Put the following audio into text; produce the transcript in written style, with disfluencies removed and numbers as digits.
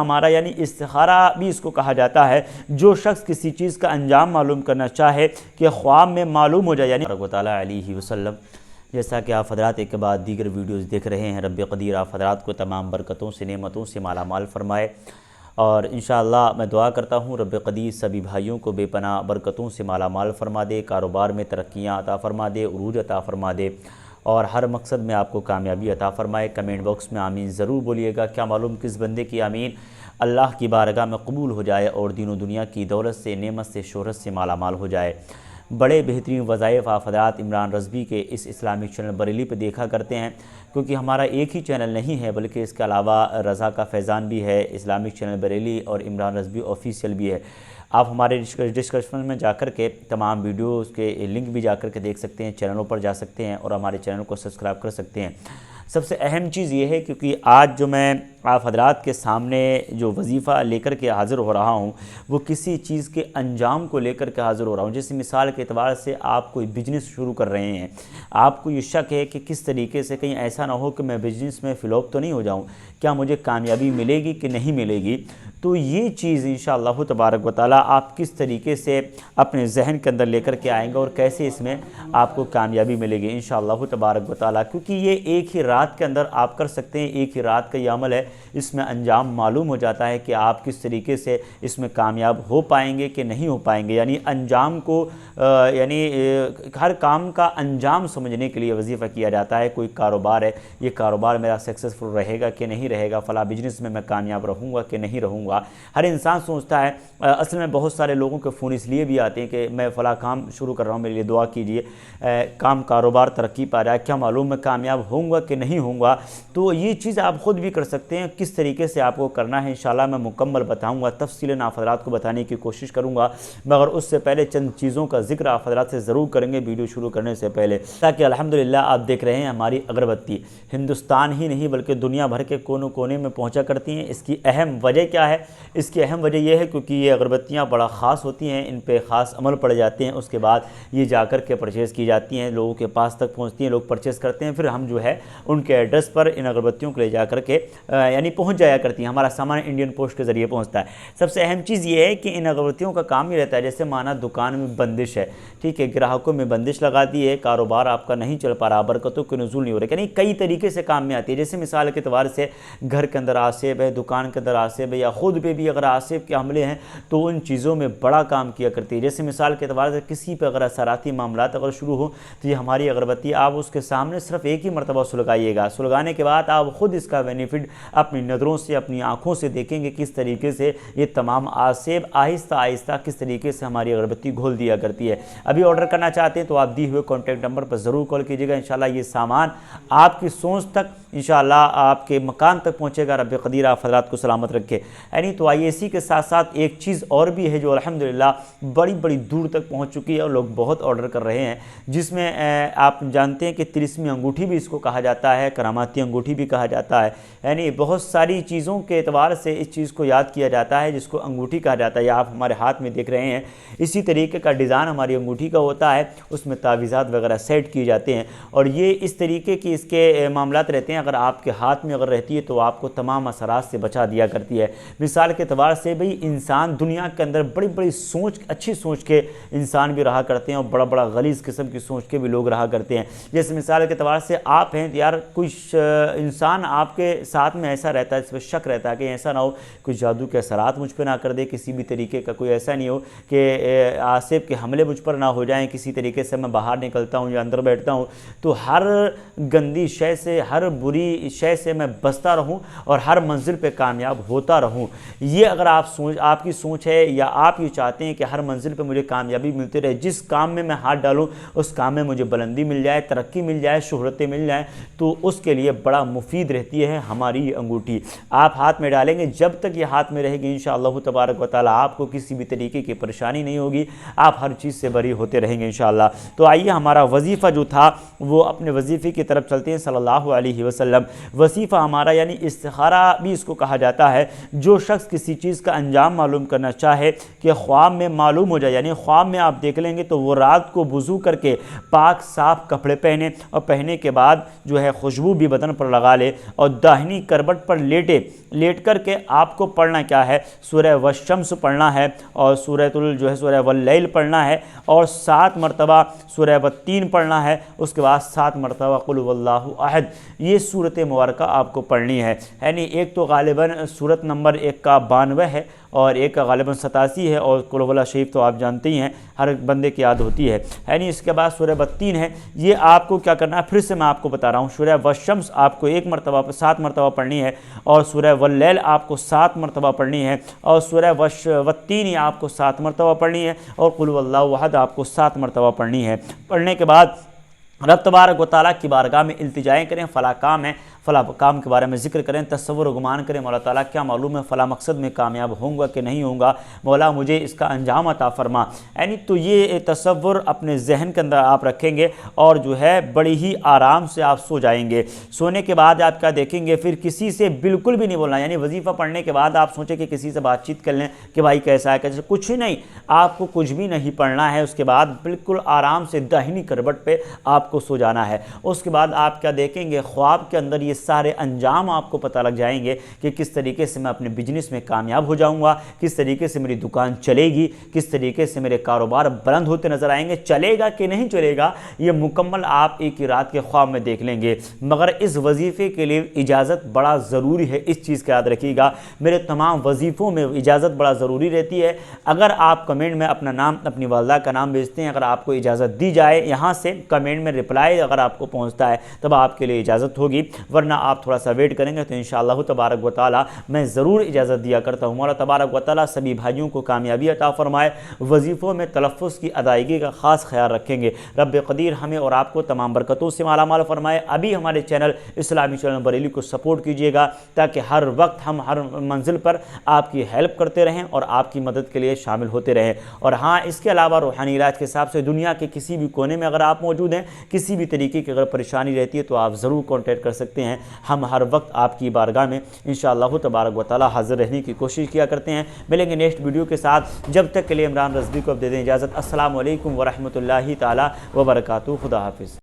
हमारा यानी इस्तिखारा भी इसको कहा जाता है। जो शख्स किसी चीज़ का अंजाम मालूम करना चाहे कि ख्वाब में मालूम हो जाए, यानी ताला अलैहि वसल्लम, जैसा कि आप हज़रात एक के बाद दीगर वीडियोज़ देख रहे हैं, रब क़दीर आप हज़रात को तमाम बरकतों से, नेमतों से माला माल फरमाए। और इंशाअल्लाह मैं दुआ करता हूँ रब क़दीर सभी भाइयों को बेपनाह बरकतों से माला माल फरमा दे, कारोबार में तरक्कियाँ अता फरमा दे, उरूज अता फरमा दे, और हर मकसद में आपको कामयाबी अता फ़रमाए। कमेंट बॉक्स में आमीन ज़रूर बोलिएगा। क्या मालूम किस बंदे की आमीन अल्लाह की बारगाह में कबूल हो जाए और दीन दुनिया की दौलत से, नेमत से, शोहरत से माला माल हो जाए। बड़े बेहतरीन वज़ाइफ आप हज़रात इमरान रज़वी के इस इस्लामिक चैनल बरेली पे देखा करते हैं, क्योंकि हमारा एक ही चैनल नहीं है बल्कि इसके अलावा रज़ा का फैज़ान भी है, इस्लामिक चैनल बरेली और इमरान रज़वी ऑफिशियल भी है। आप हमारे डिस्क्रिप्शन में जाकर के तमाम वीडियोज़ के लिंक भी जाकर के देख सकते हैं, चैनलों पर जा सकते हैं और हमारे चैनल को सब्सक्राइब कर सकते हैं। सबसे अहम चीज़ ये है, क्योंकि आज जो मैं आप हज़रात के सामने जो वजीफ़ा लेकर के हाज़िर हो रहा हूँ वो किसी चीज़ के अंजाम को लेकर के हाज़िर हो रहा हूँ। जैसे मिसाल के एतबार से आप कोई बिज़नेस शुरू कर रहे हैं, आपको ये शक है कि किस तरीके से कहीं ऐसा ना हो कि मैं बिज़नेस में फ़्लॉप तो नहीं हो जाऊँ, क्या मुझे कामयाबी मिलेगी कि नहीं मिलेगी। तो ये चीज़ इंशाअल्लाह तबारक व तआला आप किस तरीके से अपने जहन के अंदर लेकर के आएंगे और कैसे इसमें आपको कामयाबी मिलेगी इंशाअल्लाह तबारक व तआला, क्योंकि ये एक ही रात के अंदर आप कर सकते हैं। एक ही रात का ये अमल है, इसमें अंजाम मालूम हो जाता है कि आप किस तरीके से इसमें कामयाब हो पाएंगे कि नहीं हो पाएंगे। यानी अंजाम को यानी हर काम का अंजाम समझने के लिए वजीफ़ा किया जाता है। कोई कारोबार है, ये कारोबार मेरा सक्सेसफुल रहेगा कि नहीं रहेगा, फ़ला बिजनेस में मैं कामयाब रहूँगा कि नहीं रहूँगा। हर इंसान सोचता है, असल में बहुत सारे लोगों के फ़ोन इसलिए भी आते हैं कि मैं फ़ला काम शुरू कर रहा हूँ, मेरे लिए दुआ कीजिए, काम कारोबार तरक्की पा रहा है, क्या मालूम मैं कामयाब होऊंगा कि नहीं होऊंगा। तो ये चीज़ आप ख़ुद भी कर सकते हैं, किस तरीके से आपको करना है इंशाल्लाह मैं मुकम्मल बताऊँगा, तफ़सीलन आप हज़रात को बताने की कोशिश करूँगा। मगर उससे पहले चंद चीज़ों का जिक्र आप हज़रात से ज़रूर करेंगे वीडियो शुरू करने से पहले, ताकि अल्हम्दुलिल्लाह आप देख रहे हैं हमारी अगरबत्ती हिंदुस्तान ही नहीं बल्कि दुनिया भर के कोनों कोने में पहुँचा करती हैं। इसकी अहम वजह क्या है? इसकी अहम वजह यह है क्योंकि ये अगरबत्तियाँ बड़ा ख़ास होती हैं, इन पे ख़ास अमल पड़ जाते हैं, उसके बाद ये जाकर के परचेज़ की जाती हैं, लोगों के पास तक पहुँचती हैं, लोग परचेज़ करते हैं, फिर हम जो है उनके एड्रेस पर इन अगरबत्तियों को ले जा कर के यानी पहुँच जाया करती हैं। हमारा सामान इंडियन पोस्ट के ज़रिए पहुँचता है। सबसे अहम चीज़ ये है कि इन अगरबत्तियों का काम ही रहता है, जैसे माना दुकान में बंदिश है, ठीक है, ग्राहकों में बंदिश लगा दी है, कारोबार आपका नहीं चल पा रहा, बरकतों के नुज़ूल नहीं हो रहे, यानी कई तरीके से काम में आती है। जैसे मिसाल के एतबार से घर के अंदर आसेब है, दुकान के अंदर आसेब है, या ख़ुद पे भी अगर आसेब के हमले हैं तो उन चीज़ों में बड़ा काम किया करती है। जैसे मिसाल के एतबार से किसी पर अगर असराती मामलात अगर शुरू हो तो ये हमारी अगरबत्ती आप उसके सामने सिर्फ एक ही मरतबा सुलगाइएगा, सुलगाने के बाद आप ख़ुद इसका बेनिफिट अपनी नज़रों से, अपनी आँखों से देखेंगे किस तरीके से ये तमाम आसेब आहिस्ता आहिस्ता किस तरीके से हमारी अगरबत्ती घोल दिया करती है। अभी ऑर्डर करना चाहते हैं तो आप दिए हुए कॉन्टैक्ट नंबर पर ज़रूर कॉल कीजिएगा। इंशाल्लाह ये सामान आपकी सोच तक, इंशाल्लाह आपके मकान तक पहुँचेगा। रब क़दीर आप हज़रात को सलामत रखे। यानी तो आइए इसी के साथ साथ एक चीज़ और भी है जो अल्हम्दुलिल्लाह बड़ी बड़ी दूर तक पहुँच चुकी है और लोग बहुत ऑर्डर कर रहे हैं, जिसमें आप जानते हैं कि तिलिस्मी अंगूठी भी इसको कहा जाता है, करामाती अंगूठी भी कहा जाता है। यानी बहुत सारी चीज़ों के एतबार से इस चीज़ को याद किया जाता है जिसको अंगूठी कहा जाता है। या आप हमारे हाथ में देख रहे हैं, इसी तरीके का डिज़ाइन हमारी अंगूठी का होता है, उसमें तावीज़ात वगैरह सेट किए जाते हैं और ये इस तरीके की इसके मामलात रहते हैं। अगर आपके हाथ में अगर रहती है तो आपको तमाम असरात से बचा दिया करती है। मिसाल के एतबार से भाई इंसान दुनिया के अंदर बड़ी बड़ी सोच, अच्छी सोच के इंसान भी रहा करते हैं और बड़ा बड़ा गलीज़ किस्म की सोच के भी लोग रहा करते हैं। जैसे मिसाल के एतबार से आप हैं यार, कोई इंसान आपके साथ में ऐसा रहता है, इस पर शक रहता है कि ऐसा ना हो कोई जादू के असरात मुझ पर ना कर दे, किसी भी तरीके का कोई ऐसा नहीं हो कि आसिफ के हमले मुझ पर ना हो जाएं, किसी तरीके से मैं बाहर निकलता हूँ या अंदर बैठता हूँ तो हर गंदी शय से, हर बुरी शय से मैं बचता रहूँ और हर मंजिल पे कामयाब होता रहूँ। ये अगर आपकी सोच है या आप ये चाहते हैं कि हर मंजिल पे मुझे कामयाबी मिलती रहे, जिस काम में मैं हाथ डालूँ उस काम में मुझे बुलंदी मिल जाए, तरक्की मिल जाए, शोहरतें मिल जाएँ, तो उसके लिए बड़ा मुफीद रहती है हमारी ये अंगूठी। आप हाथ में डालेंगे, जब तक ये हाथ में रहेगी इंशाअल्लाह तबारक व तआला आपको किसी भी तरीके की परेशानी नहीं होगी, आप हर चीज़ से बरी होते रहेंगे इंशाअल्लाह। तो आइए हमारा वजीफ़ा जो था वो अपने वजीफ़े की तरफ चलते हैं। सल्लल्लाहु अलैहि वसल्लम वसल्लम। वसीफ़ा हमारा यानी इस्तिखारा भी इसको कहा जाता है। जो शख्स किसी चीज़ का अंजाम मालूम करना चाहे कि ख्वाब में मालूम हो जाए, यानी ख्वाब में आप देख लेंगे तो वो रात को वज़ू करके पाक साफ कपड़े पहने और पहनने के बाद जो है खुशबू भी बदन पर लगा ले और दाहिनी करवट पर लेट करके आपको पढ़ना क्या है, सूरह वशम्स पढ़ना है और सूरह वल्लैल पढ़ना है और 7 मरतबा सूरह वत्तीन पढ़ना है। उसके बाद 7 मरतबा कुल वल्लाहु अहद, ये सूरत मुबारका आपको पढ़नी है। यानी एक तो गालिबन सूरत नंबर 1 का 92 है और एक का गालिबन 87 है और कुल वल्लाह शरीफ तो आप जानते ही हैं, हर बंदे की याद होती है। यानी इसके बाद सूरह वत्तीन है, ये आपको क्या करना है, फिर से मैं आपको बता रहा हूँ। सूरह वशम्स आपको 1 मरतबा 7 मरतबा पढ़नी है और सूरह वल्लैल आपको 7 मरतबा पढ़नी है और सूरह वत्तीन आपको 7 मरतबा पढ़नी है और कुल वल्लाहु अहद आपको 7 मरतबा पढ़नी है। पढ़ने के बाद रब तबारक व तआला की बारगाह में इल्तिजाएँ करें, फ़ला काम है, फ़ला काम के बारे में ज़िक्र करें, तसव्वुर व गुमान करें, मौला ताला क्या मालूम है फ़ला मकसद में कामयाब होऊंगा कि नहीं होऊंगा, मौला मुझे इसका अंजाम अता फरमा। यानी तो ये तसव्वुर अपने जहन के अंदर आप रखेंगे और जो है बड़ी ही आराम से आप सो जाएंगे। सोने के बाद आप क्या देखेंगे, फिर किसी से बिल्कुल भी नहीं बोलना। यानी वजीफ़ा पढ़ने के बाद आप सोचें कि किसी से बातचीत कर लें कि भाई कैसा है कैसे, कुछ नहीं, आपको कुछ भी नहीं पढ़ना है। उसके बाद बिल्कुल आराम से दाहिनी करवट पे आपको सो जाना है। उसके बाद आप क्या देखेंगे, ख्वाब के अंदर ये सारे अंजाम आपको पता लग जाएंगे कि किस तरीके से मैं अपने बिजनेस में कामयाब हो जाऊंगा, किस तरीके से मेरी दुकान चलेगी, किस तरीके से मेरे कारोबार बुलंद होते नजर आएंगे। चलेगा कि नहीं चलेगा ये मुकम्मल आप एक ही रात के ख्वाब में देख लेंगे। मगर इस वजीफ़े के लिए इजाज़त बड़ा ज़रूरी है, इस चीज़ का याद रखिएगा। मेरे तमाम वजीफ़ों में इजाज़त बड़ा ज़रूरी रहती है। अगर आप कमेंट में अपना नाम, अपनी वालदा का नाम भेजते हैं, अगर आपको इजाज़त दी जाए, यहाँ से कमेंट में रिप्लाई अगर आपको पहुँचता है तब आपके लिए इजाज़त होगी, वरना आप थोड़ा सा वेट करेंगे तो इंशाअल्लाह तबारक व तआला मैं ज़रूर इजाज़त दिया करता हूँ। मौला तबारक व तआला सभी भाइयों को कामयाबी अता फरमाए। वजीफ़ों में तलफ़्फ़ुज़ की अदायगी का ख़ास ख्याल रखेंगे। रब क़दीर हमें और आपको तमाम बरकतों से मालामाल फरमाए। अभी हमारे चैनल इस्लामी चैनल बरेली को सपोर्ट कीजिएगा ताकि हर वक्त हम हर मंजिल पर आपकी हेल्प करते रहें और आपकी मदद के लिए शामिल होते रहें। और हाँ, इसके अलावा रूहानी इलाज के हिसाब से दुनिया के किसी भी कोने में अगर आप मौजूद हैं, किसी भी तरीके की अगर परेशानी रहती है तो आप ज़रूर कॉन्टैक्ट कर सकते हैं। हम हर वक्त आपकी बारगाह में इंशाअल्लाह तबारक व तआला हाज़िर रहने की कोशिश किया करते हैं। मिलेंगे नेक्स्ट वीडियो के साथ, जब तक के लिए इमरान रज़वी को अब दे दें इजाज़त। अस्सलामु अलैकुम व रहमतुल्लाहि ताला व बरकातुहू। खुदा हाफिज़।